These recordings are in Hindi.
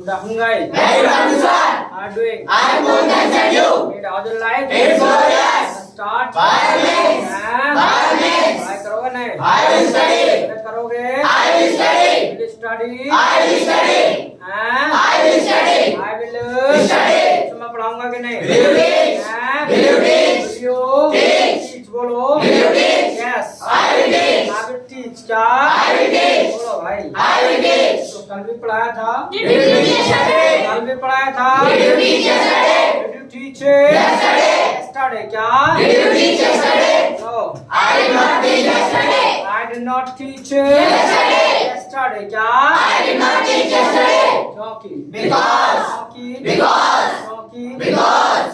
Good afternoon, guys. Very well, sir. How are you doing? I am good, thank you. How's your life? It's good, yes. Start. By means. By means. पढ़ाई करोगे नहीं? I will study. मेहनत करोगे? I will study. Will study? I will study. हाँ? I will study. I will study. तो मैं पढ़ाऊंगा कि नहीं? Will you teach? हाँ? Will you teach? Will you Teach. teach बोलो? Will you teach? Yes. I will teach. I will teach क्या? I will teach. बोलो भाई. I will teach. तो कल भी पढ़ाया था? Did you teach yesterday? कल भी पढ़ाया था? Did you teach yesterday? Did you teach Yesterday. yesterday क्या? Did you teach yesterday? No. I did not teach yesterday. I did not teach Yesterday. yesterday क्या? I did not teach yesterday. क्योंकि Because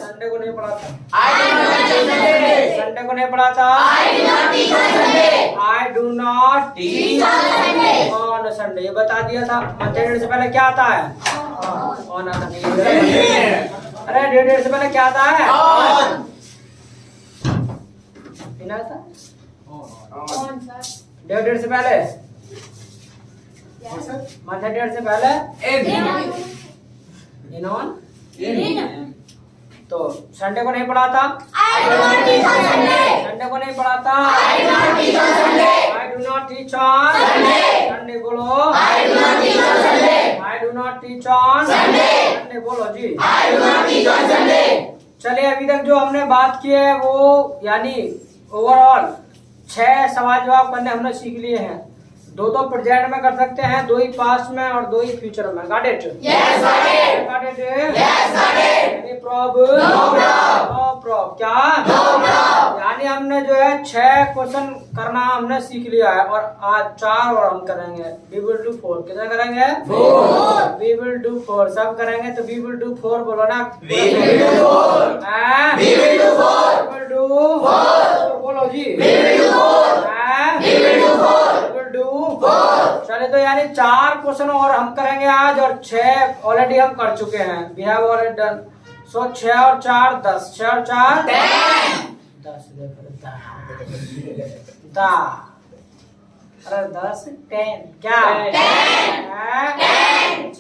संडे को नहीं पढ़ा था. I did not teach yesterday. Sunday को नहीं पढ़ा था. I did not teach on Sunday. I do not Teach on Sunday. on Sunday. ये बता दिया था. मंडे से पहले क्या आता है? On आता है. अरे डेढ़ से पहले क्या आता है? On. बिना था? डेढ़ से पहले? मंडे डेढ़ से पहले? In on? तो संडे को नहीं पढ़ा था. I do not teach on Sunday. Sunday को नहीं पढ़ा था. I do not teach on Sunday. I do not teach on Sunday. Sunday बोलो. I do not teach on Sunday. I do not teach on Sunday. Sunday बोलो जी. I do not teach on Sunday. चलिए अभी तक जो हमने बात की है वो यानी ओवरऑल 6 सवाल जवाब करने हमने सीख लिए हैं. दो प्रेजेंट में कर सकते हैं, 2 ही पास्ट में और 2 ही फ्यूचर में. Got it? Yes, got it. Got it? Yes, got it. Any prob? No prob. No prob क्या? No prob. यानी हमने जो है 6 क्वेश्चन करना हमने सीख लिया है और आज 4 और हम करेंगे. We will do 4. कितना करेंगे? 4. We will do 4. सब करेंगे तो we will do 4 बोलो ना. We will do 4. हाँ? We will do 4. We will do 4 बोलो जी. We will do 4. हाँ? We will do 4. We will do 4. चले तो यानी 4 क्वेश्चन और हम करेंगे आज और 6 ऑलरेडी हम कर चुके हैं. We have already done. So 6 और 4 10. 6 और 4 10. 10 अरे 10 10 क्या? 10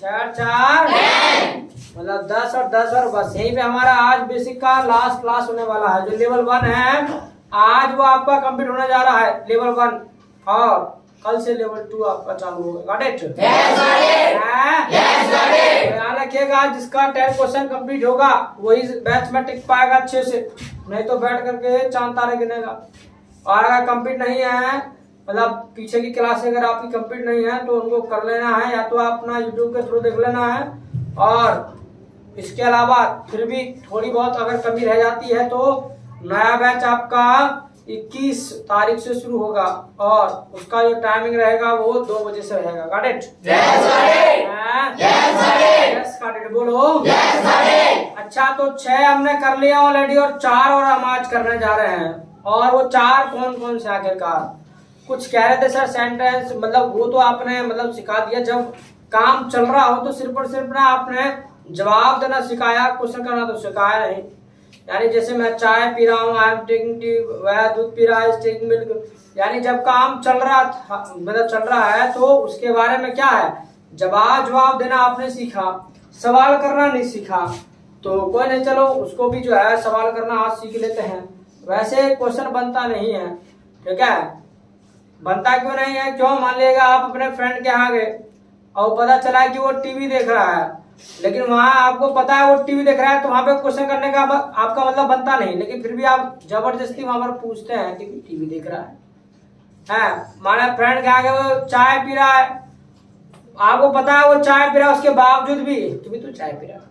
6 और 4 मतलब 10 और 10 और बस. यहीं पे हमारा आज बेसिक का लास्ट क्लास होने वाला है. जो लेवल 1 है आज वो आपका कंप्लीट होने जा रहा है. लेवल 1 और कल से लेवल 2 आपका चालू होगा. Got it? Yes, got it. Yes, got it. ध्यान रखिएगा जिसका 10 क्वेश्चन कंप्लीट होगा वही बैच में टिक पाएगा अच्छे से. नहीं तो बैठ करके चांद तारे गिनेगा. और अगर कंप्लीट नहीं है मतलब पीछे की क्लास अगर आपकी कंप्लीट नहीं है तो उनको कर लेना है या तो आप अपना यूट्यूब के थ्रू देख लेना है. और इसके अलावा फिर भी थोड़ी बहुत अगर कमी रह जाती है तो नया बैच आपका 21 तारीख से शुरू होगा और उसका जो टाइमिंग रहेगा वो 2 बजे से रहेगा. Got it? Yes, got it. Yes, got it. Yes got it बोलो. Yes, got it. अच्छा तो 6 हमने कर लिया ऑलरेडी और 4 और हम आज करने जा रहे हैं. और वो 4 कौन कौन से आखिरकार? कुछ कह रहे थे सर सेंटेंस मतलब वो तो आपने मतलब सिखा दिया. जब काम चल रहा हो तो सिर्फ और सिर्फ ना आपने जवाब देना सिखाया, क्वेश्चन करना तो सिखाया नहीं. यानी जैसे मैं चाय पी रहा हूँ, आई एम टेकिंग टी, वह दूध पी रहा है, टेकिंग मिल्क. यानी जब काम चल रहा था मतलब चल रहा है तो उसके बारे में क्या है जवाब देना आपने सीखा, सवाल करना नहीं सीखा. तो कोई नहीं, चलो उसको भी जो है सवाल करना आज सीख लेते हैं. वैसे क्वेश्चन बनता नहीं है, ठीक है? बनता क्यों नहीं है? क्यों? मान लीजिएगा आप अपने फ्रेंड के यहाँ गए और पता चला कि वो टीवी देख रहा है, लेकिन वहां आपको पता है वो टीवी देख रहा है तो वहां पे क्वेश्चन करने का आपका मतलब बनता नहीं. लेकिन फिर भी आप जबरदस्ती वहां पर पूछते हैं कि टीवी देख रहा है. माना फ्रेंड के आगे वो चाय पी रहा है, आपको पता है वो चाय पी रहा है, उसके बावजूद भी तू चाय पी रहा है.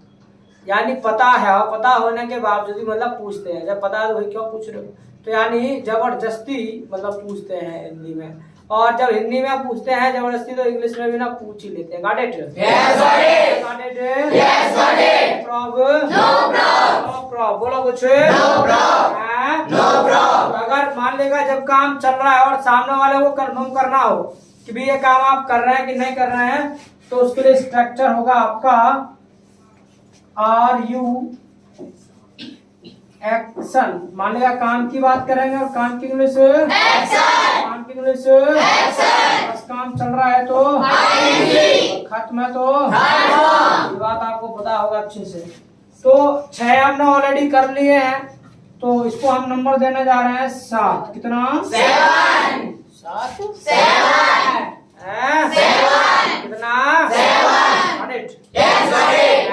यानी पता है और पता होने के बावजूद भी मतलब पूछते हैं. जब पता है तो वही क्यों पूछ रहे हो? तो यानी जबरदस्ती मतलब पूछते हैं हिंदी में. और जब हिंदी में पूछते हैं जबरदस्ती तो इंग्लिश में भी ना पूछ ही लेते हैं. Got it? Yes, got it. Got it? Yes, got it. Problem? No prob. No problem. बोलो कुछ. No prob. No prob. अगर मान लेगा जब काम चल रहा है और सामने वाले को कंफर्म करना हो कि भी ये काम आप कर रहे हैं कि नहीं कर रहे हैं तो उसके लिए स्ट्रक्चर होगा आपका आर यू एक्शन. मान लिया काम की बात करेंगे और काम की इंग्लिश Action. काम की इंग्लिश Action. बस काम चल रहा है तो ING. खत्म है तो खत्म। ये बात आपको पता होगा अच्छे से। तो 6 हमने ऑलरेडी कर लिए हैं, तो इसको हम नंबर देने जा रहे हैं 7। कितना? 7 7 कितना? 7 Yes, got it.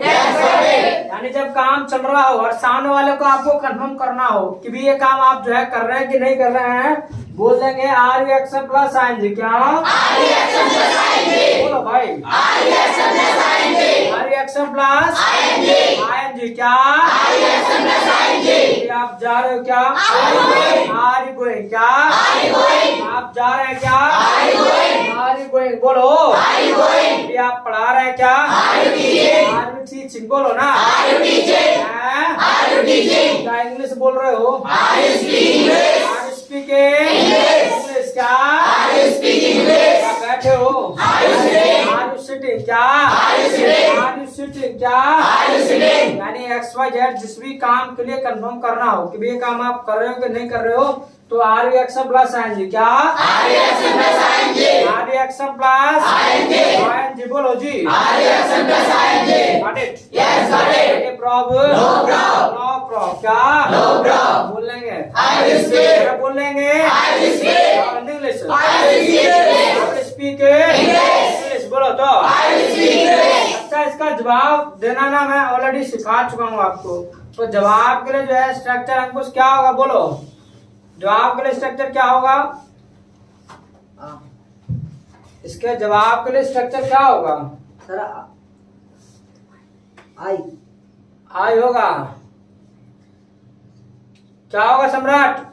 Yes, got it. यानी जब काम चल रहा हो और सामने वाले को आपको कंफर्म करना हो कि भी ये काम आप जो है कर रहे हैं कि नहीं कर रहे हैं, बोल देंगे are you action plus ING. क्या? Are you action plus ing? बोलो भाई। Are you action plus ing? Are you action plus ing? ING. क्या? Are you action plus ing? ये आप जा रहे हो क्या? Are you going? Are you going. क्या? Are you going? आप जा रहे हैं क्या? Are you going? Are you going. बोलो। Are you going? ये आप पढ़ा रहे हैं क्या? Are you teaching? Are you teaching. बोलो ना। Are you teaching? हैं? Are you teaching? क्या इंग्लिश बोल रहे हो? Are you speaking English? Are you speaking English. क्या? Are you speaking English? आप बैठे हो? Are you sitting? Are you sitting. क्या? Are you sitting? Are you sitting. क्या? Are you sitting? यानी XYZ जिस भी काम के लिए कंफर्म करना हो कि भी ये काम आप कर रहे हो कि नहीं कर रहे हो, तो are you action plus ING. क्या? Are you action plus ing? Are you action plus ING. ING. बोलो जी। Are you action plus ing? Got it? Yes, got it. Any problem? No problem. No problem। क्या? No problem. बोल लेंगे। I will speak. क्या बोल लेंगे? I will speak. English. I will speak English. आप स्पीक इंग्लिश। बोलो तो। I will speak English. अच्छा, इसका जवाब देना ना मैं ऑलरेडी सिखा चुका हूँ आपको। तो जवाब के लिए जो है स्ट्रक्चर अंकुश क्या होगा? बोलो। जवाब के लिए स्ट्रक्चर क्या होगा? इसके जवाब के लिए स्ट्रक्चर क्या होगा? सर आई आई होगा। क्या होगा सम्राट?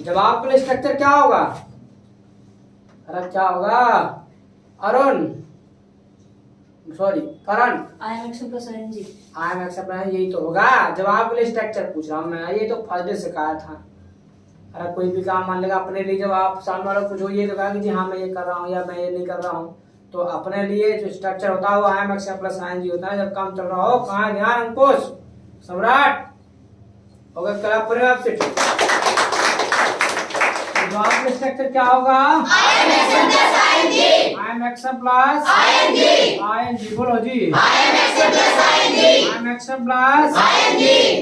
जवाब के लिए स्ट्रक्चर क्या होगा? अरे क्या होगा? Arun, sorry Karan. I am action plus ING. I am accept, यही तो होगा। जवाब के लिए स्ट्रक्चर पूछ रहा हूँ मैं, ये तो फर्स्ट डे सिखाया था। अरे कोई भी काम मान लेगा अपने लिए, जब आप सामने वाले को पूछो ये तो कहा कि जी हाँ मैं ये कर रहा हूँ या मैं ये नहीं कर रहा हूँ, तो अपने लिए जो स्ट्रक्चर होता है वो I am accept plus ING होता है जब काम चल रहा हो। कहाँ ध्यान अंकुश? सम्राट हो गया। कला पूरे आपसे जवाब का स्ट्रक्चर क्या होगा? I am action plus ing. I am accept plus ing. ING. बोलो जी। I am action plus ing. I am accept plus ing.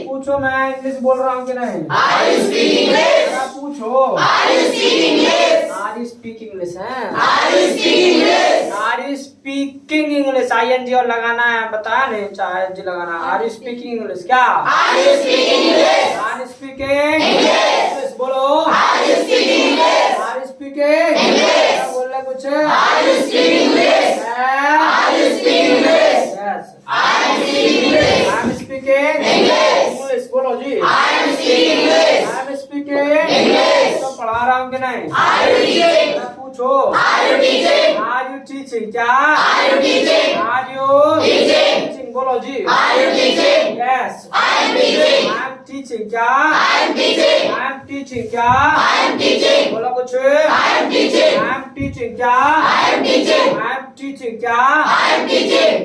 पूछो मैं इंग्लिश बोल रहा हूँ कि नहीं? Are you speaking English? जरा पूछो। Are you speaking English? Are you speak English है? Are you speaking English? Are you speaking English? ING और लगाना है, बताया नहीं? चाहे आईएनजी लगाना। Are you speaking English? क्या? Are you speaking English? Are you speaking English? बोलो। Are you speaking English? Are you speaking English? बोल रहे कुछ? Are you speaking English? Are you speaking English? Yes. I am speaking English. I am speaking English? English. बोलो जी। I am speaking English. I am speaking English? तो पढ़ा रहा हूँ कि नहीं? Are you teaching? जरा पूछो। Are you teaching? Are you teaching? क्या? Are you teaching? Are you Teaching? Teaching? बोलो जी। Are you teaching? Yes. I am teaching. I am teaching. क्या? I am teaching. I am teaching. क्या? I am teaching. बोलो कुछ। I am teaching. I am teaching. क्या? I am teaching. I am teaching. क्या? I am teaching.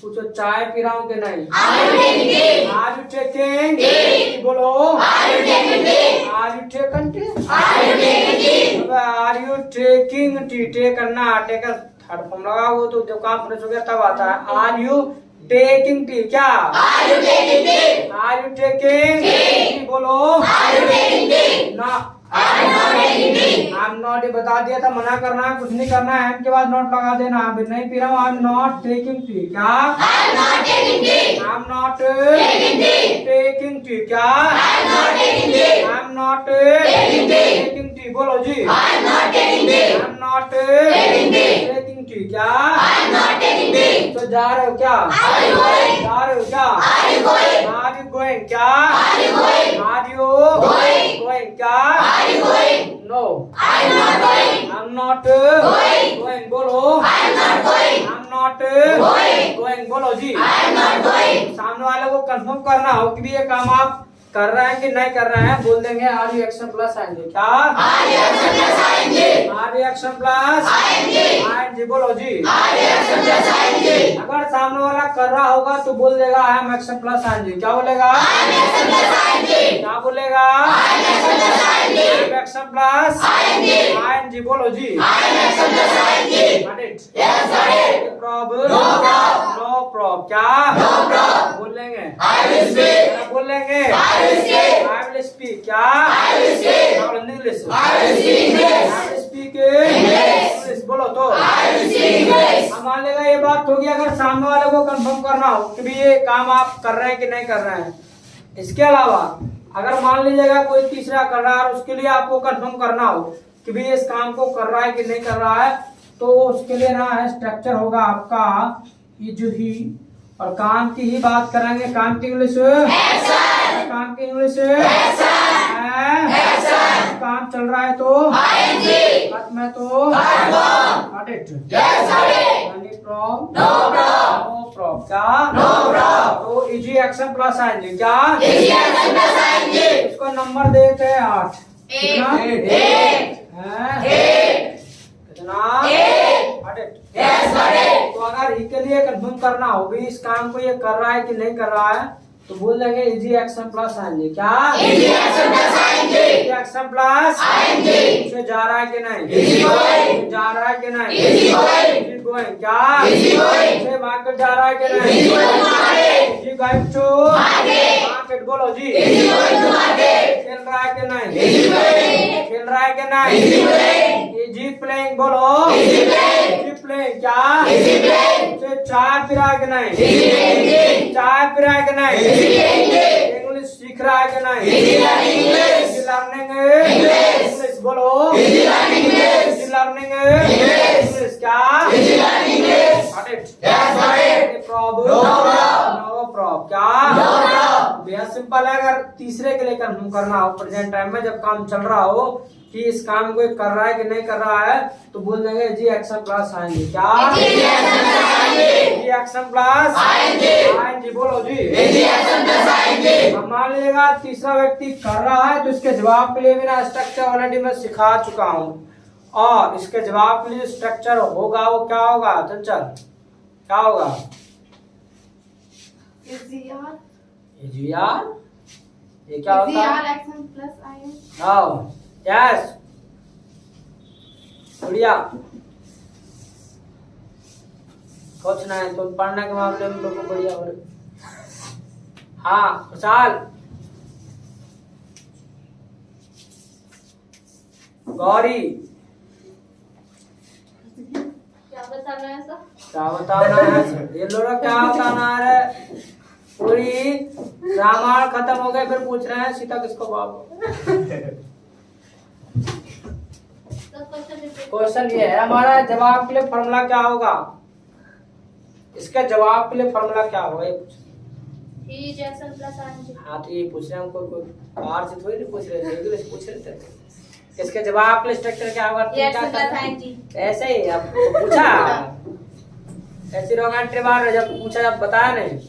पूछो चाय पी रहा हूँ कि नहीं? Are you taking tea? Are you taking tea. बोलो। Are you taking tea? Are you taken tea? Are you taking tea? Are you taking tea? Take करना, टेकर थर्ड फॉर्म लगा वो तो जब काम फिनिश हो गया तब आता है। Are you taking tea? क्या? Are you taking tea? Are you taking tea? बोलो। Are you taking tea? ना I am not taking tea. I am not, ये बता दिया था, मना करना है, कुछ नहीं करना है, एम के बाद नॉट लगा देना। अभी नहीं पी रहा हूँ, आई एम नॉट टेकिंग टी। क्या? I am not taking tea. I am not Taking tea. Taking tea. क्या? I am not taking tea. I am not Taking tea. Taking tea. बोलो जी। I am not taking I tea. Am not Taking tea. Taking tea. क्या? I am not taking tea. तो जा रहे हो क्या? Are you going? जा रहे हो क्या? Are you going? Are you going? क्या? Are you going? Are you Going. Going? क्या? Are you going? No I am not going. I am not Going. Going. बोलो। I am not going. I am not Going. Going. बोलो जी। I am not going. सामने वाले को कंफर्म करना हो कि भी ये काम आप कर रहे हैं कि नहीं कर रहे हैं, बोल देंगे आर यू एक्शन प्लस आएंगे। क्या? Are you action plus ing? Are you action plus ing बोलो जी। अगर सामने वाला कर रहा होगा तो बोल देगा I am action plus ing। क्या बोलेगा? क्या बोलेगा? एक्शन प्लस ing बोलो जी। Got it? Problem no problem. क्या बोलेंगे? बोलेंगे I will speak। क्या? इंग्लिश स्पीक इंग्लिश बोलो तो। हम मान लेगा ये बात होगी अगर सामने वाले को कंफर्म करना हो कि भी ये काम आप कर रहे हैं कि नहीं कर रहे हैं। इसके अलावा अगर मान लीजिएगा कोई तीसरा कर रहा है और उसके लिए आपको कंफर्म करना हो कि भी इस काम को कर रहा है कि नहीं कर रहा है, तो उसके लिए ना है स्ट्रक्चर होगा आपका ये जो ही, और काम की ही बात करेंगे। काम की इंग्लिश काम की इंग्लिश काम चल रहा है तो हाथ में तो नो प्रॉब्लम। क्या? तो इजी एक्शन प्लस आएंगे। क्या? इसको नंबर देते हैं 8। कितना? 8। तो अगर ही के लिए कंफर्म करना हो भी इस काम को ये कर रहा है कि नहीं कर रहा है तो बोल देंगे इजी एक्शन प्लस आएंगे। क्या? इजी एक्शन प्लस इसे जा रहा है कि नहीं? जा रहा है कि नहीं? Easy going. क्या? इसे मार्केट जा रहा है कि नहीं? इजी गोइंग टू मार्केट बोलो जी। खेल रहा है कि नहीं? खेल रहा है कि नहीं? इजी प्लेइंग बोलो। Easy playing. क्या? इसे चाय पी रहा है कि नहीं? चाय पी रहा है कि नहीं? इंग्लिश सीख रहा है कि नहीं? लर्निंग इंग्लिश बोलो। Learning English. क्या? Problem no problem. क्या? बेहद सिंपल है। अगर तीसरे के लिए कंफर्म करना हो प्रेजेंट टाइम में जब काम चल रहा हो कि इस काम को कर रहा है कि नहीं कर रहा है तो बोल देंगे जी एक्शन प्लस आएंगे। क्या? जी एक्शन प्लस आएंगे बोलो जी। अब मान लीजिएगा तीसरा व्यक्ति कर रहा है तो इसके जवाब के लिए भी ना स्ट्रक्चर ऑलरेडी मैं सिखा चुका हूँ, और इसके जवाब के लिए स्ट्रक्चर होगा वो क्या होगा? चंचल क्या होगा? यार ये क्या होता है? यस बढ़िया। कुछ ना है तो पढ़ने के मामले में लोग बढ़िया हो रहे। हाँ विशाल गौरी क्या बताना है सर? क्या बताना है? ये लोग क्या बताना है? पूरी रामायण खत्म हो गए फिर पूछ रहे हैं सीता किसको बाप। क्वेश्चन ये है हमारा जवाब के लिए फॉर्मूला क्या होगा? इसका जवाब के लिए फॉर्मूला क्या होगा ये पूछ। हाँ तो ये पूछ रहे हैं हमको, कोई बाहर से थोड़ी नहीं पूछ रहे थे, इंग्लिश पूछ रहे थे। इसके जवाब के लिए स्ट्रक्चर क्या होगा? ऐसे ही अब पूछा ऐसी रोमांटिक बार जब पूछा जब बताया नहीं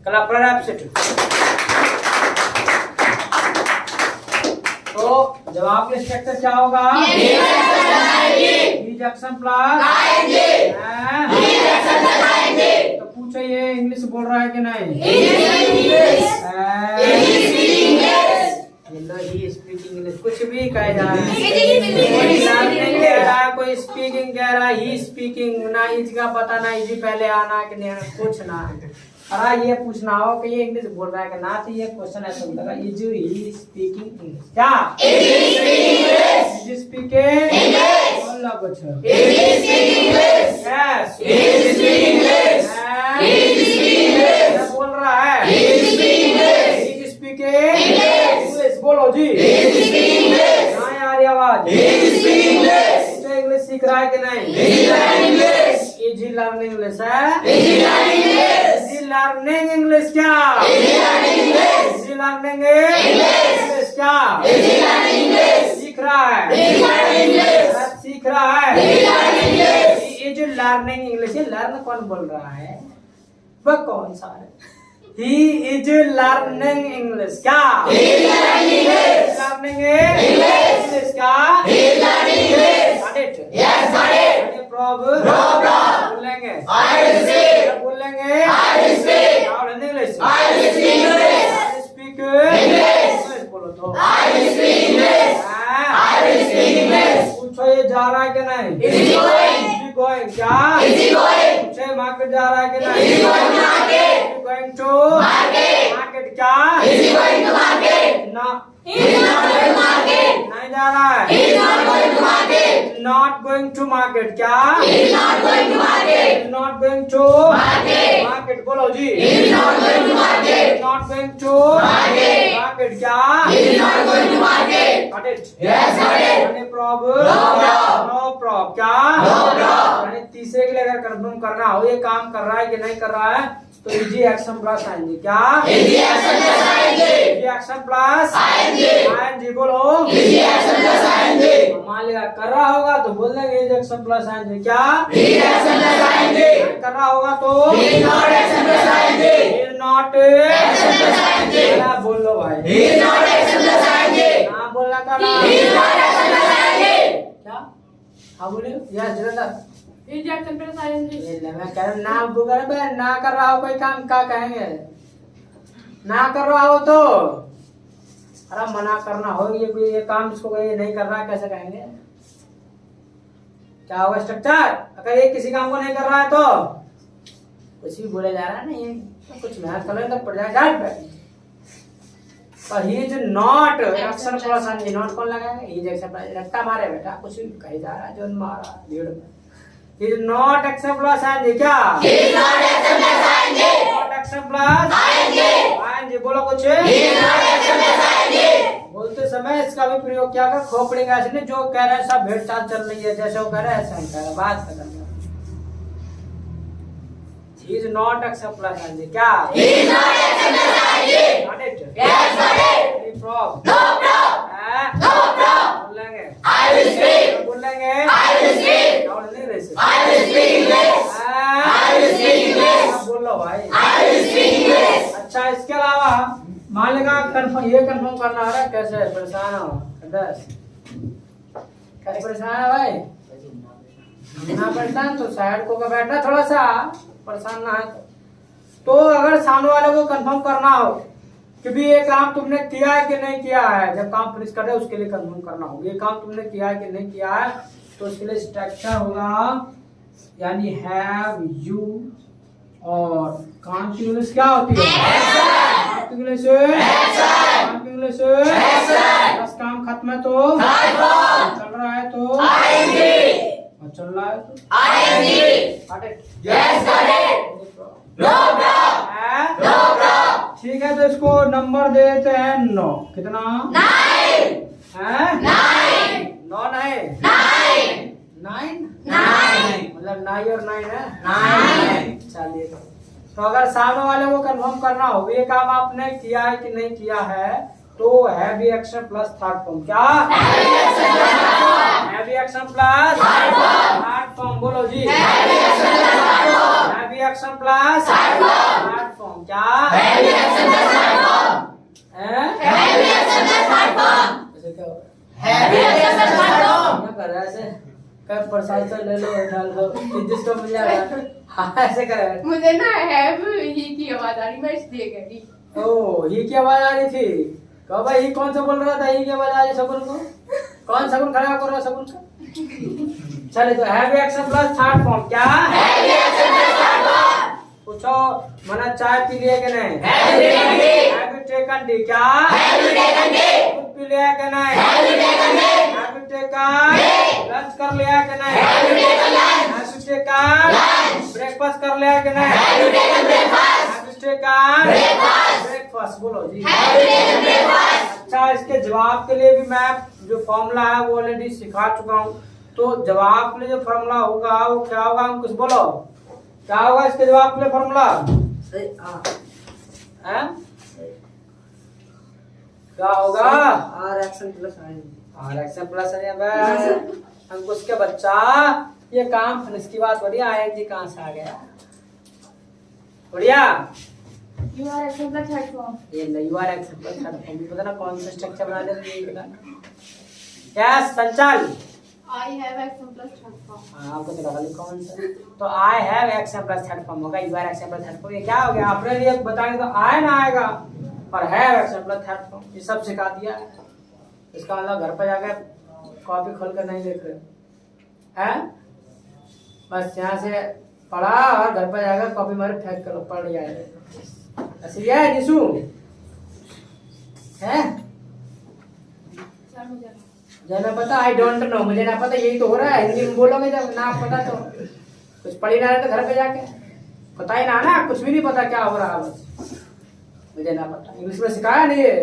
कला तो जवाब के स्ट्रक्चर क्या होगा? एक्शन प्लस तो पूछो ये इंग्लिश बोल रहा है कि नहीं? ही स्पीकिंग इंग्लिश कुछ भी कह जा रहा है, कोई स्पीकिंग कह रहा है, ही स्पीकिंग ना इज का पता ना इजी पहले आना कि नहीं कुछ ना। अरे ये पूछना हो कि ये इंग्लिश बोल रहा है कि ना, तो ये क्वेश्चन ऐसा होगा इज ही स्पीकिंग इंग्लिश। क्या इज स्पीकिंग बोल कुछ यस बोल रहा है इज स्पीकिंग इंग्लिश बोलो जी। हाँ यार ये आवाज इंग्लिश सीख रहा है कि नहीं? इजी लर्निंग इंग्लिश है। इजी लर्निंग इंग्लिश क्या? इजी लर्निंग इंग्लिश क्या? सीख रहा है सीख रहा है। Easy learning English. लर्न कौन बोल रहा है? वह कौन सा है? He is learning English। क्या? Learning English क्या? Got it? जा रहा है कि नहीं? Is he going? Is he going? क्या? Is he going? पूछे मार्केट जा रहा है कि नहीं? Is he going to market? Is he going to Market. market? क्या? Is he going to market? ना He is not going to market. नहीं जा रहा है। He is not going to market. Not going to market। क्या? He is not going to market. Is not going to Market. market। बोलो जी। He is not going to market. Not going to Market. market। क्या? He is not going to market. Got it? Yes, got it. Any problem? No problem. No problem। क्या? No problem. यानी तीसरे के लिए अगर कंफर्म करना हो ये काम कर रहा है कि नहीं कर रहा है तो इजी एक्शन प्लस आएंगे। क्या? Easy action plus ing. Easy action plus ing. आएंगे। बोलो। Easy action plus ing. मान लिया कर रहा होगा तो बोल देंगे इजी एक्शन प्लस आएंगे। क्या? Easy action plus ing. नहीं कर रहा होगा तो He is not action plus ing. Is not Action plus ing. क्या बोल लो भाई। He is not action plus ing. ना बोलना का ना। He is not action plus ing. क्या? हाँ बोलिए। यस जरा Is action plus ing. ये ले मैं कह रहा हूँ ना बुगर बे ना कर रहा हो कोई काम क्या कहेंगे? ना कर रहा हो तो अरे मना करना हो ये कोई ये काम इसको कोई नहीं कर रहा है कैसे कहेंगे? क्या होगा स्ट्रक्चर? अगर ये किसी काम को नहीं कर रहा है तो कुछ भी बोला जा रहा है नहीं तो कुछ मेहनत कर तो पड़ जाएगा पे। पर he is not action plus ing। Not कौन लगाएगा? ही इज एक्शन प्लस रट्टा मारे बेटा कुछ भी कही जा रहा है जो मारा भीड़ में। He is not action plus ing। क्या? He is not action plus ing. Not action plus ing. बोलो कुछ। He is not action plus ing. बोलते समय इसका भी प्रयोग क्या कर खोपड़ी का ऐसे नहीं जो कह रहा है सब भेड़ चाल चल रही है जैसे वो कह रहा है ऐसा ही कह रहा है बात खत्म। He is not action plus ing। क्या? He is not action plus ing. Got it? Yes, got it. Any problem? No problem. हैं? No problem. बोलेंगे I will speak. बोलेंगे I will speak. और नहीं रहे से। I will speak English. हैं? I will speak English. हाँ, बोलो भाई। I will speak English. अच्छा इसके अलावा मान लेगा कंफर्म ये कंफर्म करना है ना कैसे परेशान हो दस कैसे परेशान है भाई ना परेशान तो साइड को बैठना थोड़ा सा परेशान ना है तो अगर सामने वाले को कंफर्म करना हो कि भी ये काम तुमने किया है कि नहीं किया है जब काम फिनिश कर रहे उसके लिए कंफर्म करना होगा ये काम तुमने किया है कि नहीं किया है तो उसके लिए स्ट्रक्चर होगा यानी हैव यू और काम की इंग्लिश क्या होती है इंग्लिश इंग्लिश बस काम खत्म है तो चल रहा है तो और चल रहा है तो Yes, got it. No problem. No problem. ठीक है तो इसको नंबर दे देते हैं 9 कितना 9. है 9. 9 नहीं 9. 9 मतलब 9 और 9 है 9. चलिए तो अगर सामने वाले को कंफर्म करना हो ये काम आपने किया है कि नहीं किया है तो have he action plus third form क्या have he action plus third form बोलो जी have he action plus third form क्या ऐसे क्या हो क्या कर रहा है ऐसे कर प्रसाद से ले लो डाल दो जिसको मिल जाएगा हाँ ऐसे कर मुझे ना हैव ही की आवाज आ रही मैं इसलिए कह रही। ओ ही की आवाज आ रही थी कहो भाई ही कौन सा बोल रहा था ही की आवाज आ रही शगुन को कौन शगुन खड़ा कर रहा शगुन का चले तो have he action plus third form क्या पूछो मना चाय पी लिया कि नहीं हैवी टेकन टी क्या दूध पी लिया कि नहीं हैवी टेकन लंच कर लिया कि नहीं हैवी टेकन ब्रेकफास्ट कर लिया कि नहीं हैवी टेकन ब्रेकफास्ट बोलो जी अच्छा इसके जवाब के लिए भी मैं जो फॉर्मूला है वो ऑलरेडी सिखा चुका हूँ तो जवाब के लिए जो फॉर्मूला होगा वो क्या होगा हम कुछ बोलो क्या होगा इसके जवाब के लिए फॉर्मूला क्या होगा आर एक्शन प्लस अंकुश के बच्चा ये काम फिनिश की बात हो रही है आईएनजी कहाँ से आ गया बढ़िया you are action plus third form ये you are action plus third form भी पता ना कौन सा स्ट्रक्चर बना दे yes Sanchal I have action plus third form आपको तो लगा कौन सा तो I have action plus third form होगा you are action plus third form ये क्या हो गया आपने लिए बताएंगे तो आए ना आएगा और have action plus third form ये सब सिखा दिया इसका मतलब घर पर जाकर कॉपी खोल कर नहीं देख रहे है बस यहाँ से पढ़ा और घर पर जाकर कॉपी मारे फेंक कर पढ़ जाए असली है निशु है सर मुझे जाना पता आई डोंट नो मुझे ना पता यही तो हो रहा है हिंदी में बोलोगे जब ना पता तो कुछ पढ़ ही ना रहे तो घर पे जाके पता ही ना कुछ भी नहीं पता क्या हो रहा है बस मुझे ना पता इंग्लिश में सिखाया नहीं है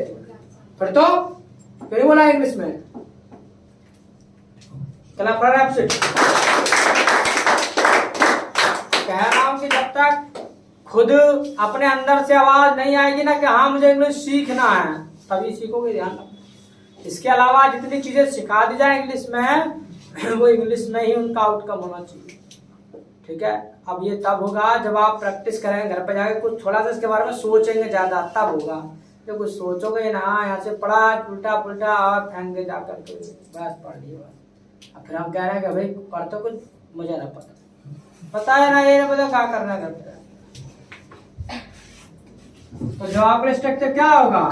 फिर तो क्यों नहीं बोला इंग्लिश में क्या पढ़ रहा है आपसे कह रहा हूं कि जब तक खुद अपने अंदर से आवाज नहीं आएगी ना कि हाँ मुझे इंग्लिश सीखना है तभी सीखोगे ध्यान रखो इसके अलावा जितनी चीजें सिखा दी जाए इंग्लिश में वो इंग्लिश में ही उनका आउटकम होना चाहिए ठीक है अब ये तब होगा जब आप प्रैक्टिस करेंगे घर पे जाके कुछ थोड़ा सा इसके बारे में सोचेंगे ज्यादा तब होगा जब कुछ सोचोगे ना यहाँ से पढ़ा उल्टा पुल्टा और फेंक दे जाकर के बस पढ़ लिया बस अब फिर हम कह रहे हैं कि भाई पढ़ते कुछ मुझे ना पता है ना ये ना पता क्या करना है घर पे तो जवाब का स्ट्रक्चर क्या होगा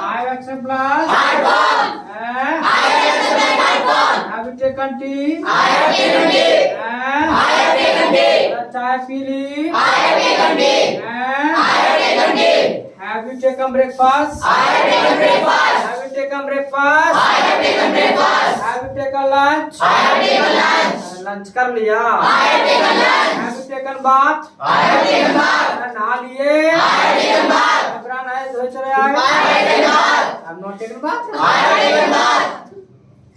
I have action plus have you taken tea I have taken tea. I have taken tea. चाय पी ली I have taken tea. I have taken tea. have you taken breakfast I have taken breakfast. have you taken breakfast I have taken breakfast. have you taken lunch I have taken lunch. Lunch कर लिया I have taken lunch. have you taken bath I have taken bath. नहा लिए I have taken bath. कपड़ा नहाए धोए चले I आए have taken bath. I have not taken bath I have taken bath.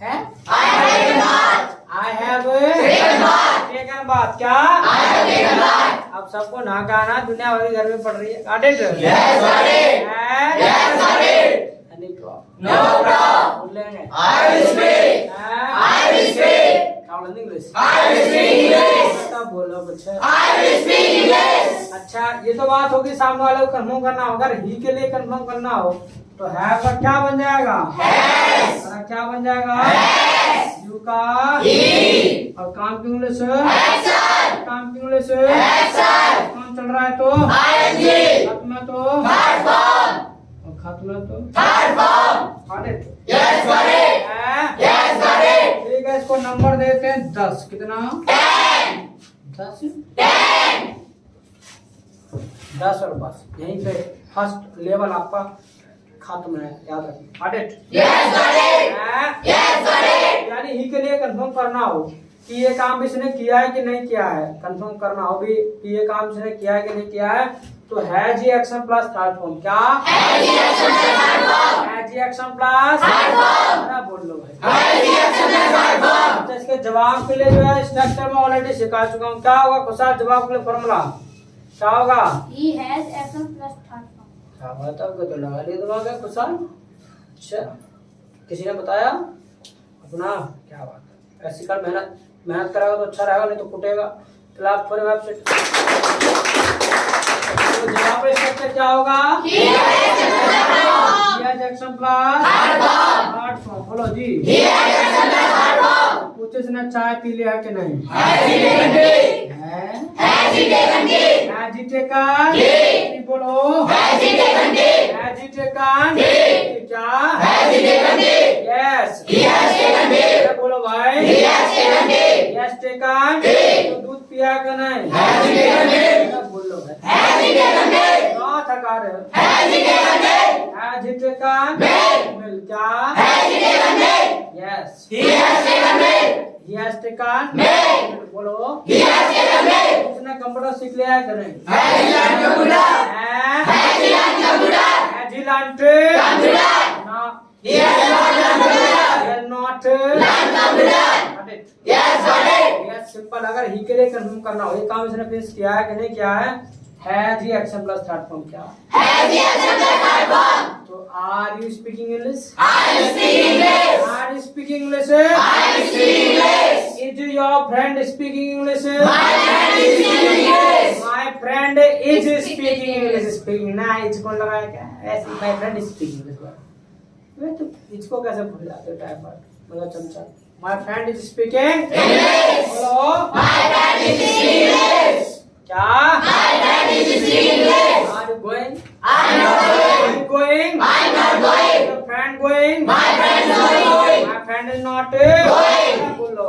है I have taken bath. I have Taken bath. taken bath क्या I have taken bath. अब सबको ना गाना दुनिया भर के घर में पढ़ रही है got it Yes, got it. Yes, got it. any problem No problem. बोल लेंगे I will speak. I will speak. क्या बोलेंगे English I will speak English. तब बोलो बच्चे I will speak English. अच्छा ये तो बात होगी सामने वाले को कंफर्म करना होगा अगर ही के लिए कंफर्म करना हो तो है का क्या बन जाएगा Yes. और क्या बन जाएगा Yes. यू का E. और काम की इंग्लिश Action. काम की इंग्लिश Action. काम चल रहा है तो ING. खत्म है तो Third form. और खत्म है तो Third form. got it Yes, got it. है? Yes, got it. ठीक है इसको नंबर देते हैं 10 कितना 10. 10 10. 10 और बस यहीं पे फर्स्ट लेवल आपका खत्म है याद रखना got it Yes, got it. है? Yes, got it. यानी ही के लिए कंफर्म करना हो कि ये काम इसने किया है कि नहीं किया है कंफर्म करना हो भी कि ये काम इसने किया है कि नहीं किया है तो has he action plus third form क्या Has he action plus third form? Has he action plus Third form. क्या बोल लो भाई Has he action plus third form? अच्छा इसके जवाब के लिए जो है स्ट्रक्चर में ऑलरेडी सिखा चुका हूँ क्या होगा खुशहाल जवाब के लिए फॉर्मूला क्या होगा He has action plus third form. क्या बात है आपको तो लगा लिया दिमाग है खुशहाल अच्छा किसी ने बताया अपना क्या बात है ऐसी कर मेहनत करेगा तो अच्छा रहेगा नहीं तो कुटेगा फिलहाल पूरे वेबसाइट तो जवाब स्ट्रक्चर क्या होगा He has action plus third form. यह junction plus Third form. Third form बोलो जी He has action plus third form. पूछे इसने चाय पी लिया कि नहीं Has he taken tea? है Has he taken tea? Has he taken T. बोलो Has he taken tea? Has he taken T. क्या Has he taken tea? Yes He has taken tea. बोलो भाई He has taken tea. Yes taken T. तो दूध पिया कि नहीं Has he taken tea? बोलो भाई Has he taken tea? कहाँ थका रहे हो Has he taken tea? Has he taken Milk. मिल क्या Has he taken milk? Yes He has taken milk. He has taken Milk. बोलो He has taken milk. उसने कंप्यूटर सीख लिया है कि नहीं Has he learned computer? Has he learned computer? Has he learned Computer. ना He has not learned computer. Has not Learned computer. Got it Yes, got it. Yes simple अगर ही के लिए कंफर्म करना हो ये काम इसने फिनिश किया है कि नहीं किया है has he action plus third form क्या Has he action plus third form? तो are you speaking English I am speaking English. Are you speaking English I am speaking English. Is your friend speaking English My friend is speaking English. My friend is speaking English speaking ना इज कौन लगाया क्या ऐसे my friend is speaking English वे तो इसको कैसे भूल जाते हो टाइम पर मतलब चमचा my friend is speaking English. Hello My friend is speaking English. क्या My friend is speaking English. Are you going I'm not are going. You going I'm not going. Your friend going My friend is not going. My friend is not Going. बोलो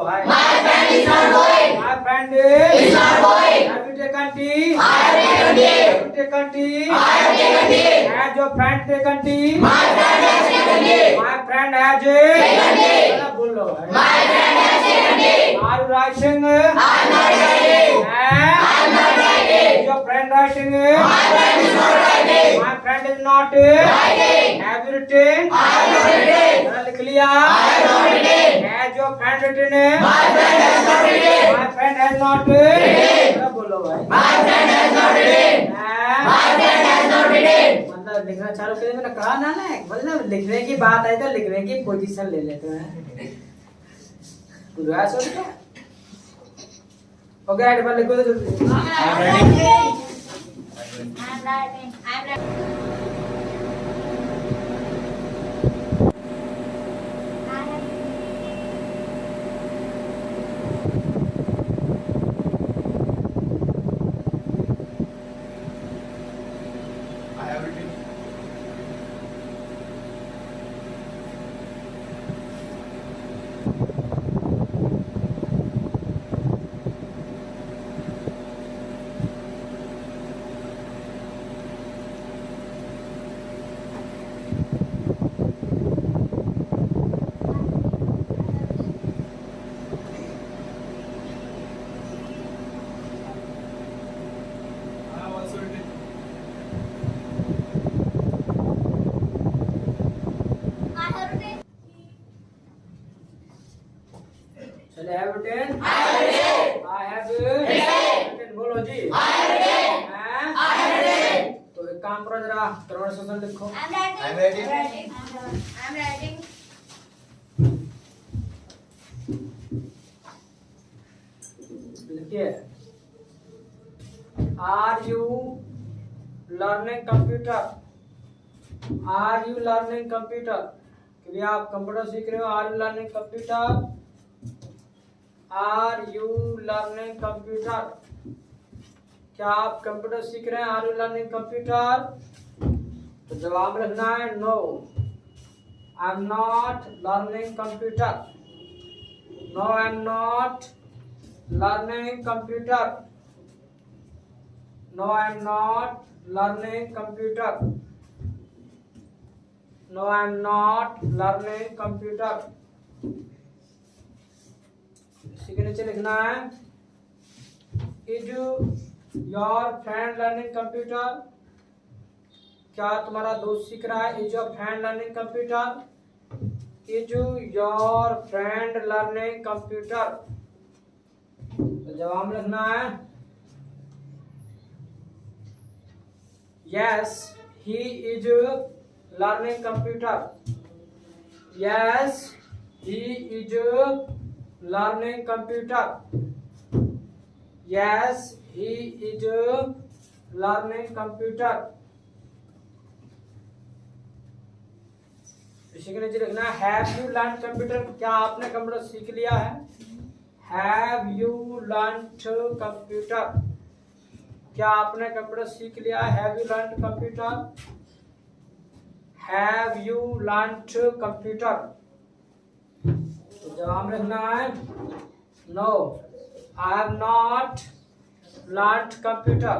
Is not going. Have you taken tea? I have taken tea. Have you taken tea? I have taken tea. Has your friend taken tea? My friend has taken tea. My friend has Taken tea. चलो बोल लो भाई. My friend has taken tea. Are you writing? I'm not writing. I'm not writing. Is your friend writing? My friend is not writing. My friend is not Writing. Have you written? I have not written. चलो लिख लिया. I have not written. Has your friend written? My friend has not written. My friend has not Written. चलो बोलो भाई. My friend has not written. My friend has not written. मतलब लिखना चालू करें मैंने कहा ना मतलब लिखने की बात आई तो लिखने की पोजीशन ले लेते हैं. बुरा सोच क्या? ओके राइट पर लिखो तो जल्दी. I'm writing. I'm writing. I'm writing. I have written. I have also written. I have written. चले have written? I have written. I have Written. written. बोलो जी. I have written. हैं? I have written. तो एक काम करो जरा कन्वर्सेशन लिखो. I'm writing. I'm writing. I'm writing. लिखिए. Are you learning computer? Are you learning computer? कि आप कंप्यूटर सीख रहे हो. Are you learning computer? Are you learning computer? क्या आप कंप्यूटर सीख रहे हैं? Are you learning computer? तो जवाब लिखना है no. I'm not learning computer. No, I'm not learning computer. No, I'm not learning computer. No, I'm not learning computer. इसी के नीचे लिखना है Is your friend learning computer? क्या तुम्हारा दोस्त सीख रहा है? Is your friend learning computer? Is your friend learning computer? तो जवाब लिखना है Yes, he is learning computer. Yes, he is learning computer. Yes, he is learning computer. इसी के नीचे लिखना है Have you learned computer? क्या आपने कंप्यूटर सीख लिया है? Have you learned computer? क्या आपने कंप्यूटर सीख लिया है? Have you learned computer? Have you learned computer? तो जवाब लिखना है No, I have not learned computer.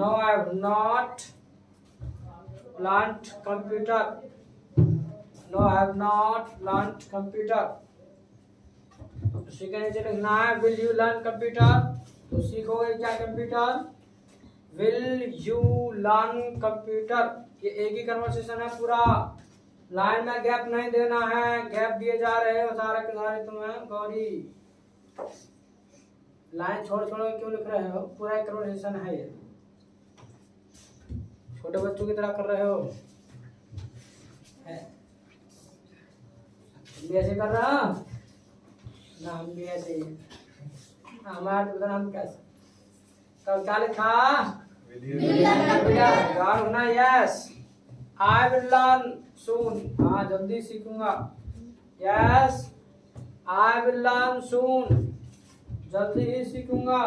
No, I have not learned computer. No, I have not learned computer. उसी के नीचे लिखना है Will you learn computer? तो सीखोगे क्या computer? Will you learn computer? ये एक ही कन्वर्सेशन है पूरा. लाइन में गैप नहीं देना है. गैप दिए जा रहे हो सारे के सारे तुम्हें गौरी. लाइन छोड़ छोड़ के क्यों लिख रहे हो? पूरा एक कन्वर्सेशन है ये. छोटे बच्चों की तरह कर रहे हो. तुम भी ऐसे कर रहा ना? हम भी ऐसे ही. हमारा तो नाम कैसे कल क्या लिखा? यार होना Yes, I will learn soon. हाँ जल्दी सीखूंगा. Yes, I will learn soon. जल्दी ही सीखूंगा.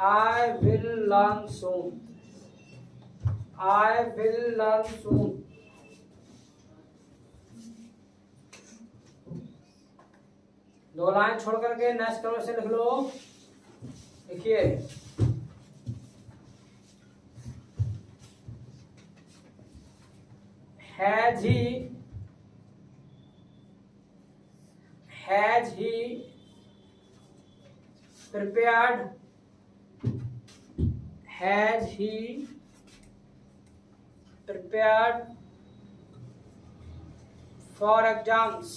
I will learn soon. I will learn soon. 2 line छोड़ करके नेक्स्ट करो से लिख लो। देखिए has he prepared for exams?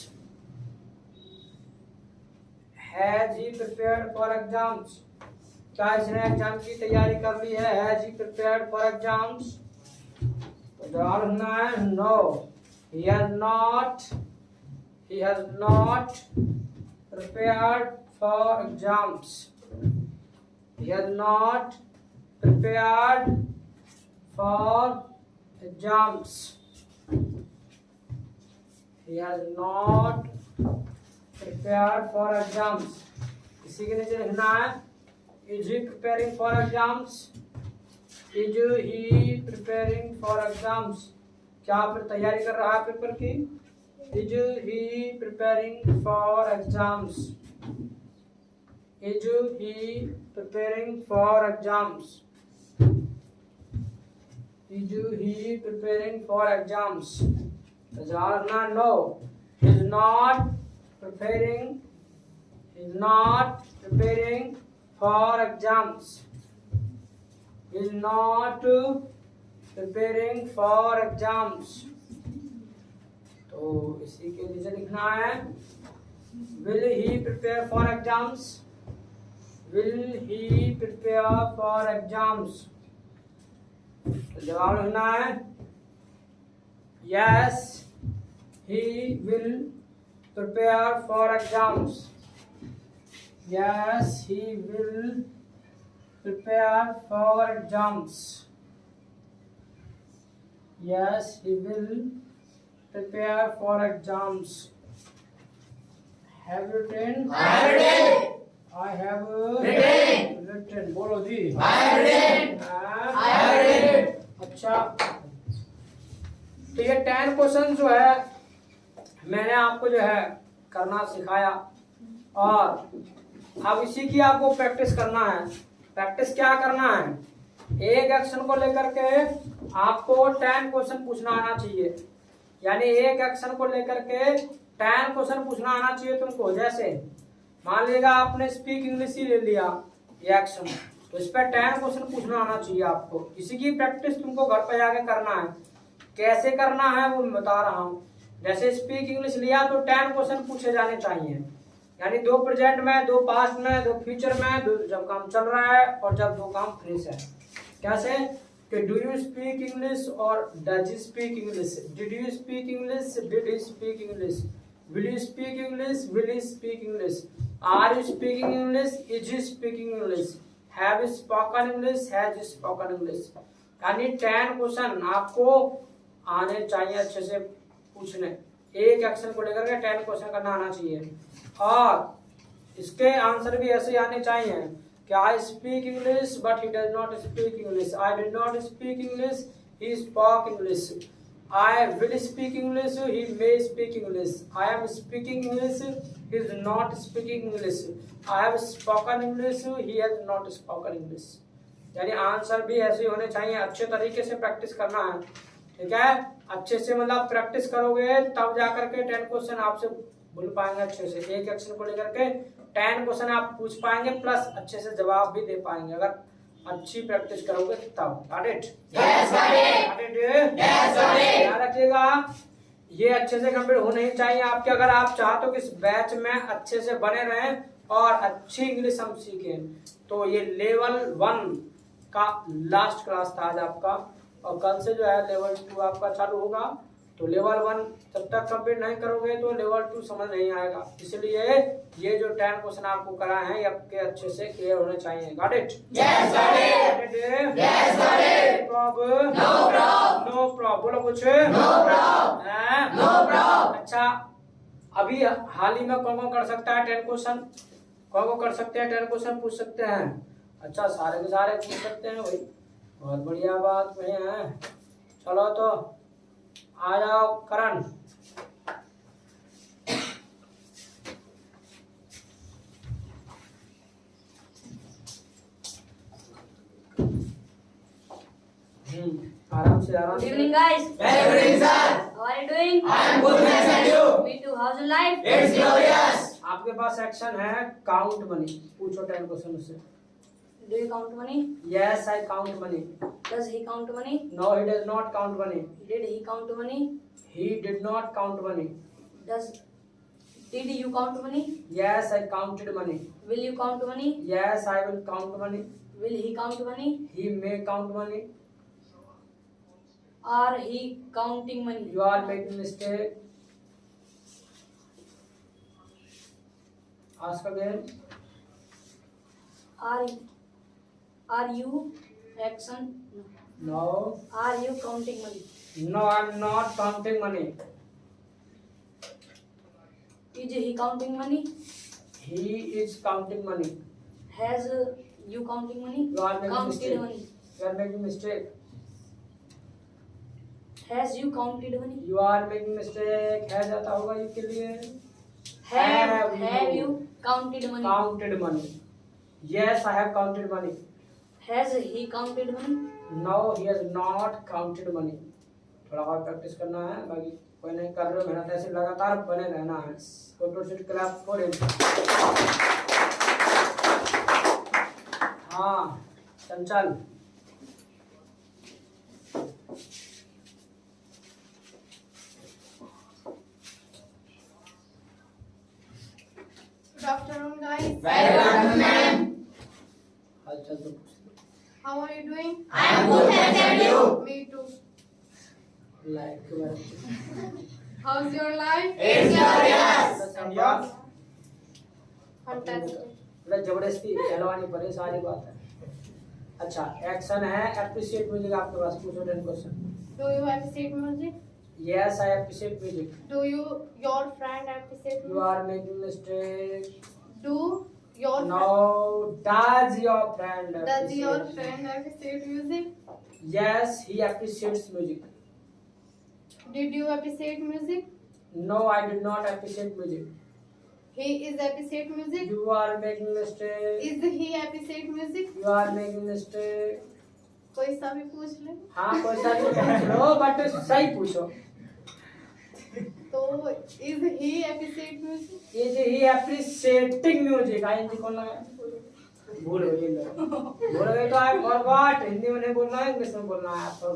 Has he prepared for exams? क्या इसने एग्जाम की तैयारी कर ली है? Has he prepared for exams? तो जवाब लिखना है no, he has not prepared for exams. He has not prepared for exams. He has not prepared for exams. इसी के नीचे लिखना है is he preparing for exams? Is he preparing for exams? क्या फिर तैयारी कर रहा है पेपर की? Is he preparing for exams? Is he preparing for exams? Is he preparing for exams? तो जवाब ना no, he is not preparing for exams. He is not preparing for exams. तो इसी के नीचे लिखना है will he prepare for exams? Will he prepare for exams? तो जवाब लिखना है yes, he will prepare for exams. Yes, he will prepare for exams. Yes, he will prepare for exams. Have you written? I have written. I have written. बोलो जी। I have written. I have written. अच्छा, तो ये 10 क्वेश्चन जो है मैंने आपको जो है करना सिखाया, और अब इसी की आपको प्रैक्टिस करना है। प्रैक्टिस क्या करना है? एक एक्शन को लेकर के आपको 10 क्वेश्चन पूछना आना चाहिए। यानी एक एक्शन को लेकर के 10 क्वेश्चन पूछना आना चाहिए तुमको। जैसे मान लीजिएगा आपने स्पीक इंग्लिश ही ले लिया ये एक्शन, तो इस पर 10 क्वेश्चन पूछना आना चाहिए आपको। इसी की प्रैक्टिस तुमको घर पे जाके करना है। कैसे करना है वो मैं बता रहा हूँ। जैसे स्पीक इंग्लिश लिया तो 10 क्वेश्चन पूछे जाने चाहिए। यानी 2 प्रेजेंट में, 2 पास्ट में, 2 फ्यूचर में, 2 जब काम चल रहा है और जब 2 काम फिनिश है। कैसे कि डू यू स्पीक इंग्लिश और does you speak English, did you speak English, did you speak English, will you speak English, will you speak English, are you speaking English, is you speaking English, have you spoken English, has you spoken English. यानी 10 क्वेश्चन आपको आने चाहिए अच्छे से पूछने। एक एक्शन को लेकर के 10 क्वेश्चन करना आना चाहिए, और इसके आंसर भी ऐसे आने चाहिए कि I speak English but he does not speak English, I did not speak English, he spoke English, I will speak English, he may speak English, I am speaking English, he is not speaking English, I have spoken English, he has not spoken English. यानी आंसर भी ऐसे होने चाहिए। अच्छे तरीके से प्रैक्टिस करना है, ठीक है। अच्छे से मतलब प्रैक्टिस करोगे तब जाकर के 10 क्वेश्चन आपसे बोल पाएंगे अच्छे से। एक एक्शन को लेकर के 10 क्वेश्चन आप पूछ पाएंगे, प्लस अच्छे से जवाब भी दे पाएंगे अगर अच्छी प्रैक्टिस करोगे तब। Got it? Yes, got it. Got it? Yes, got it. ध्यान रखिएगा, ये अच्छे से कंप्लीट होने ही चाहिए आपके। अगर आप चाहते हो कि इस बैच में अच्छे से बने रहें और अच्छी इंग्लिश हम सीखें, तो ये लेवल 1 का लास्ट क्लास था आज आपका, और कल से जो है लेवल 2 आपका चालू होगा। तो लेवल 1 जब तक कंप्लीट नहीं करोगे तो लेवल 2 समझ नहीं आएगा। इसलिए ये जो 10 क्वेश्चन आपको कराए हैं ये आपके अच्छे से क्लियर होने चाहिए। Got it? Yes, got it. Yes, got it. Problem? No problem. No problem. बोलो कुछ? No problem. No problem. अच्छा, अभी हाल ही में कौन कौन कर सकता है 10 क्वेश्चन? कौन कौन कर सकते हैं 10 क्वेश्चन पूछ सकते हैं? अच्छा, सारे के सारे पूछ सकते हैं भाई, बहुत बढ़िया बात नहीं है। चलो तो आ जाओ करण। आराम से आराम Good से। evening, guys. Very good evening, sir. How are you doing? I am good, thanks, and you? Me too. How's your life? It's glorious. आपके पास एक्शन है काउंट मनी। पूछो 10 क्वेश्चन मुझसे। Do you count money? Yes, I count money. Does he count money? No, he does not count money. Did he count money? He did not count money. Did you count money? Yes, I counted money. Will you count money? Yes, I will count money. Will he count money? He may count money. Are he counting money? You are making mistake. Ask again. Are you action? No. No. Are you counting money? No, I'm not counting money. Is he counting money? He is counting money. Has you counting money? You are making Counted mistake. money. You are making mistake. Has you counted money? You are making mistake. है जाता होगा ये के लिए। Have you counted money? Counted money. Yes, I have counted money. Has he counted money? No, he has not counted money. थोड़ा और प्रैक्टिस करना है, बाकी कोई नहीं कर रहे हो मेहनत, ऐसे लगातार बने रहना है। Control sheet clap for him. हाँ, चंचल। Good afternoon, guys. Very good afternoon, ma'am. हालचाल तो पूछ लो। How are you doing? I am good, thanks, and you? Me too. Life के बारे में। How's your life? It's glorious. And yours? Fantastic. मतलब जबरदस्ती कहलवानी पड़े, सारी बात है। अच्छा, एक्शन है एप्रिशिएट म्यूजिक आपके पास। पूछो 10 question. Do you appreciate music? Yes, I appreciate music. Do your friend appreciate You music? are making mistake. Do your No, does your friend Does your appreciate? friend appreciate music? Yes, he appreciates music. Did you appreciate music? No, I did not appreciate music. He is appreciate music. You are making mistake. Is he appreciate music? You are making mistake. कोई सा भी पूछ ले। हाँ, कोई सा भी पूछ लो, बट सही पूछो। तो is he appreciate music? Is he appreciating music? ING कौन लगा? भूल गए लोग। भूल गए तो I forgot। हिंदी में नहीं बोलना है, इंग्लिश में बोलना है आपको।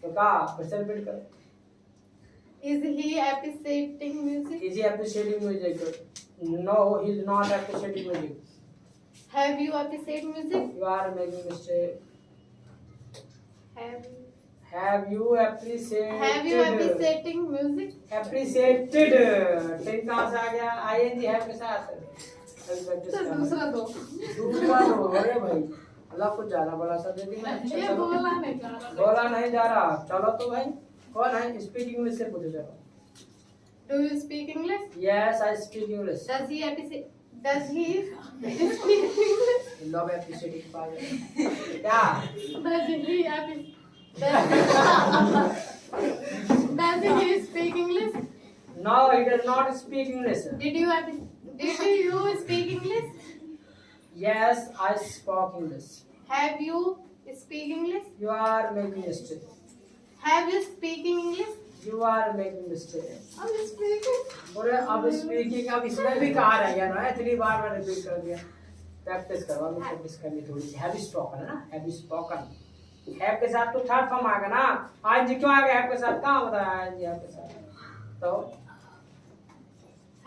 तो क्या? क्वेश्चन रिपीट करो। Is he appreciating music? Is he appreciating music? No, he is not appreciating music. Have you appreciate music? You are making mistake. Have Have you appreciated? you appreciating music? Appreciated. Ten कहाँ से आ गया? ING है के साथ। अभी practice तो करना। दूसरा दो। दूसरा दो। अरे भाई, अल्लाह कुछ ज्यादा बड़ा सा दे दी मैं। अच्छा, ये चलो। बोला नहीं जा रहा। बोला नहीं जा रहा। चलो तो भाई, कौन है? स्पीक इंग्लिश से पूछो चलो। Do you speak English? Yes, I speak English. Does he speak English? Love appreciating पागल। क्या? Does he speak English? No, he does not speak English. Did you speak English? Yes, I spoke English. Have you speak English? You are making mistake. Have you speaking English? You are making mistake. Are you speaking? और अब स्पीकिंग, अब इसमें भी कहा रह गया ना, इतनी बार मैंने रिपीट कर दिया। प्रैक्टिस करवा लो, प्रैक्टिस करनी थोड़ी सी। हैव स्पोकन है ना, हैव स्पोकन। हैव के साथ तो थर्ड फॉर्म आ गया ना। आज क्यों आ गया हैव के साथ? कहाँ बताया आज हैव के साथ? तो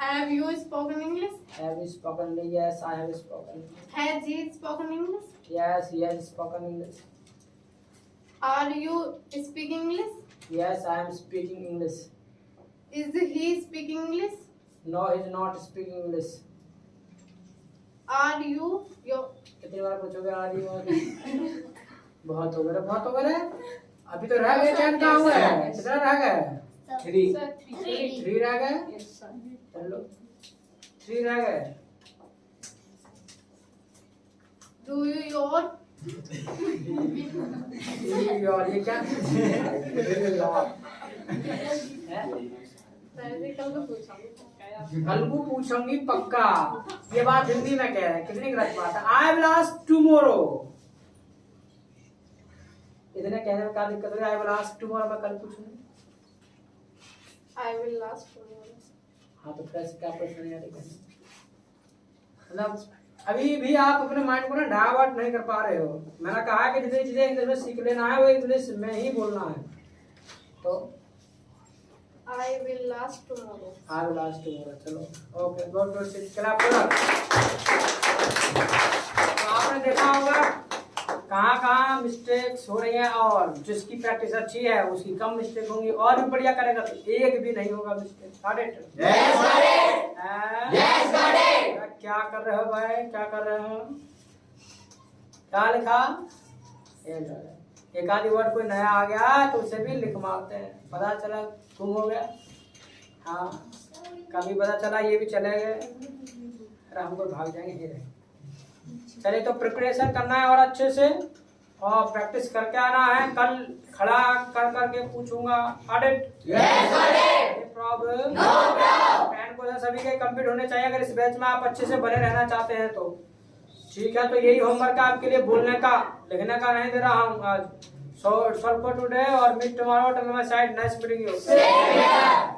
Have you spoken English? Have spoken. Yes, I have spoken. Has he spoken English? Yes, he has spoken English. Are you speaking English? Yes, I am speaking English. Is he speaking English? No, he is not speaking English. Are you कितनी बार पूछोगे? आज ही बहुत हो गए, बहुत हो गए। अभी तो रह गए, टेन कहाँ हुआ है? कितना रह गए? 3 रह गए। चलो 3 रह गए। do you your और ये क्या? कल को पूछूंगी। कल को पूछूंगी पक्का। ये बात हिंदी में कह रहे हैं, कितनी गलत बात है। I will ask tomorrow. इतने कहने में क्या दिक्कत है? आई विल आस्क टुमारो मैं कल पूछूंगा। I will ask tomorrow. हाँ तो फिर क्या प्रश्न है? मतलब अभी भी आप अपने माइंड को ना डाइवर्ट नहीं कर पा रहे हो। मैंने कहा कि जितनी चीजें इंग्लिश में सीख लेना है वो इंग्लिश में ही बोलना है। तो I will ask tomorrow. I will ask tomorrow. चलो okay good good sit clap करो। तो आपने देखा होगा कहाँ मिस्टेक्स हो रही हैं और जिसकी प्रैक्टिस अच्छी है उसकी कम मिस्टेक होंगी और भी बढ़िया करेगा तो एक भी नहीं होगा mistake. Got it? Yes, got it. हैं? Yes, got it. क्या कर रहे हो भाई? क्या कर रहे हो? क्या लिखा? एक आधी वर्ड कोई नया आ गया तो उसे भी लिख मारते हैं। पता चला गुम हो गया। हाँ कभी पता चला ये भी चले गए। अरे हमको भाग जाएंगे ये रहे। चलिए तो प्रिपरेशन करना है और अच्छे से और प्रैक्टिस करके आना है। कल खड़ा कर करके पूछूंगा। Audit Yes, got it. Problem No problem. 10 question सभी के कंप्लीट होने चाहिए अगर इस बैच में आप अच्छे से बने रहना चाहते हैं तो। ठीक है तो यही होमवर्क है आपके लिए, बोलने का लिखने का नहीं दे रहा हूँ आज। सो फॉर टुडे और meet tomorrow. Tell my side nice meeting you. Same here.